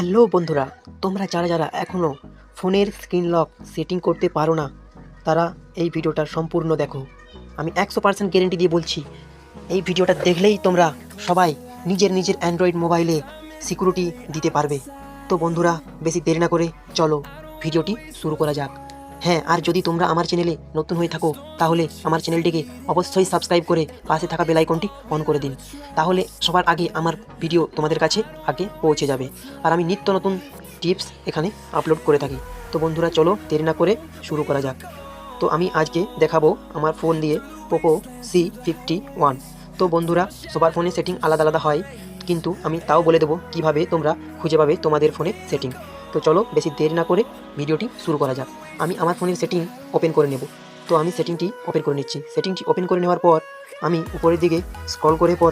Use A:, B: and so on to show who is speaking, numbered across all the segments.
A: Hello বন্ধুরা, তোমরা যারা যারা এখনও ফোনের স্ক্রিন লক সেটিং করতে পারো না তারা এই ভিডিওটা সম্পূর্ণ দেখো। আমি 100% গ্যারেন্টি দিয়ে বলছি, এই ভিডিওটা দেখলেই তোমরা সবাই নিজের নিজের অ্যান্ড্রয়েড মোবাইলে সিকিউরিটি দিতে পারবে। তো বন্ধুরা, বেশি দেরি না করে চলো ভিডিওটি শুরু করা যাক। হ্যাঁ, আর যদি তোমরা আমার চ্যানেলে নতুন হয়ে থাকো তাহলে আমার চ্যানেলটিকে অবশ্যই সাবস্ক্রাইব করে পাশে থাকা বেল আইকনটি অন করে দিন, তাহলে সবার আগে আমার ভিডিও তোমাদের কাছে আগে পৌঁছে যাবে। আর আমি নিত্য নতুন টিপস এখানে আপলোড করে থাকি। তো বন্ধুরা চলো দেরি না করে শুরু করা যাক। তো আমি আজকে দেখাবো আমার ফোন দিয়ে পোকো C51। তো বন্ধুরা, সবার ফোনে সেটিং আলাদা আলাদা হয়, কিন্তু আমি তাও বলে দেবো কিভাবে তোমরা খুঁজে পাবে তোমাদের ফোনের সেটিং। তো চলো বেশি দেরি না করে ভিডিওটি শুরু করা যাক। আমি আমার ফোনের সেটিং ওপেন করে নেব। তো আমি সেটিংটি ওপেন করে নিচ্ছি। সেটিংটি ওপেন করে নেওয়ার পর আমি উপরের দিকে স্ক্রল করে পর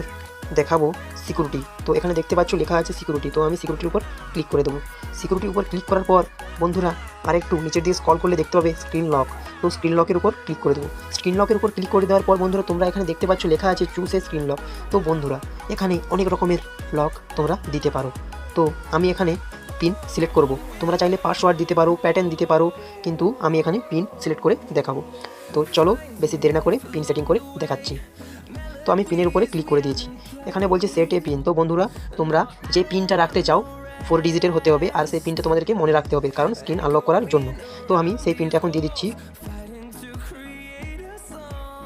A: দেখাবো সিকিউরিটি। তো এখানে দেখতে পাচ্ছ লেখা আছে সিকিউরিটি। তো আমি সিকিউরিটির উপর ক্লিক করে দেবো। সিকিউরিটির উপর ক্লিক করার পর বন্ধুরা আরেকটু নিচের দিকে স্ক্রল করলে দেখতে পাবে স্ক্রিন লক। তো স্ক্রিন লকের উপর ক্লিক করে দেবো। স্ক্রিন লকের উপর ক্লিক করে দেওয়ার পর বন্ধুরা তোমরা এখানে দেখতে পাচ্ছ লেখা আছে চুজ এ স্ক্রিন লক। তো বন্ধুরা এখানে অনেক রকমের লক তোমরা দিতে পারো। তো আমি এখানে পিন সিলেক্ট করব। তোমরা চাইলে পাসওয়ার্ড দিতে পারো, প্যাটার্ন দিতে পারো, কিন্তু আমি এখানে পিন সিলেক্ট করে দেখাবো। তো চলো বেশি দেরি না করে পিন সেটিং করে দেখাচ্ছি। তো আমি পিনের উপরে ক্লিক করে দিয়েছি। এখানে বলছে সেট এ পিন। তো বন্ধুরা তোমরা যে পিনটা রাখতে চাও 4 ডিজিটের হতে হবে, আর সেই পিনটা তোমাদেরকে মনে রাখতে হবে কারণ স্ক্রিন আনলক করার জন্য। তো আমি সেই পিনটা এখন দিয়ে দিচ্ছি।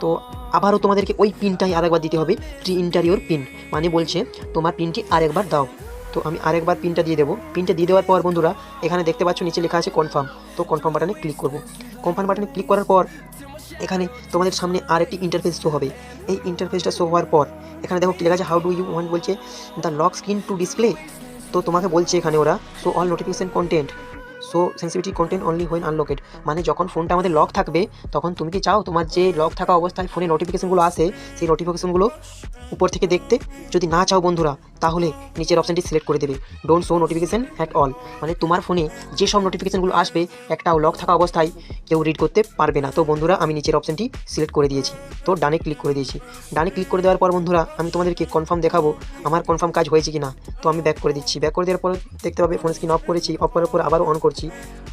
A: তো আবারও তোমাদেরকে ওই পিনটাই আরেকবার দিতে হবে, রি ইন্টারিওর পিন, মানে বলছে তোমার পিনটি আরেকবার দাও। তো আমি আরেকবার পিনটা দিয়ে দেবো। পিনটা দিয়ে দেওয়ার পর বন্ধুরা এখানে দেখতে পাচ্ছ নিচে লেখা আছে কনফার্ম। তো কনফার্ম বাটনে ক্লিক করব। কনফার্ম বাটনে ক্লিক করার পর এখানে তোমাদের সামনে আরেকটি ইন্টারফেস শো হবে। এই ইন্টারফেসটা শো হওয়ার পর এখানে দেখো লেখা আছে হাউ ডু ইউ ওয়ান্ট, বলছে the lock screen to display. তো তোমাকে বলছে এখানে ওরা show all notification content, so sensitivity content only when unlocked, মানে যখন ফোনটা আমাদের লক থাকবে তখন তুমি কি চাও তোমার যে লক থাকা অবস্থায় ফোনে নোটিফিকেশনগুলো আসে সেই নোটিফিকেশনগুলো উপর থেকে দেখতে? যদি না চাও বন্ধুরা তাহলে নিচের অপশানটি সিলেক্ট করে দেবে don't show notification at all, মানে তোমার ফোনে যেসব নোটিফিকেশনগুলো আসবে একটাও লক থাকা অবস্থায় কেউ রিড করতে পারবে না। তো বন্ধুরা আমি নিচের অপশানটি সিলেক্ট করে দিয়েছি। তো ডানে ক্লিক করে দিয়েছি। ডানে ক্লিক করে দেওয়ার পর বন্ধুরা আমি তোমাদেরকে কনফার্ম দেখাবো আমার কনফার্ম কাজ হয়েছে কি না। তো আমি ব্যাক করে দিচ্ছি। ব্যাক করে দেওয়ার পর দেখতে পাবে ফোন স্ক্রিন অফ করেছি। অফ করার পর আবারও অন করছি।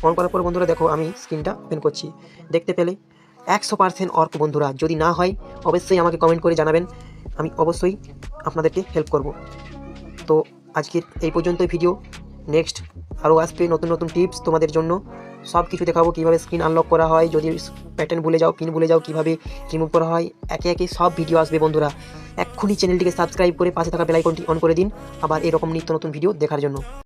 A: অন করার পর বন্ধুরা দেখো আমি স্ক্রিনটা ওপেন করছি। দেখতে পেলে 100% অর্ক বন্ধুরা। যদি না হয় অবশ্যই আমাকে কমেন্ট করে জানাবেন, আমি অবশ্যই আপনাদেরকে হেল্প করব। তো আজকের এই পর্যন্তই ভিডিও। নেক্সট আরও আসবে নতুন নতুন টিপস তোমাদের জন্য। সব কিছু দেখাবো কীভাবে স্ক্রিন আনলক করা হয়, যদি প্যাটার্ন ভুলে যাও, পিন ভুলে যাও, কীভাবে রিমুভ করা হয়, একে একে সব ভিডিও আসবে বন্ধুরা। এক্ষুনি চ্যানেলটিকে সাবস্ক্রাইব করে পাশে থাকা বেল আইকনটি অন করে দিন আবার এরকম নিত্য নতুন ভিডিও দেখার জন্য।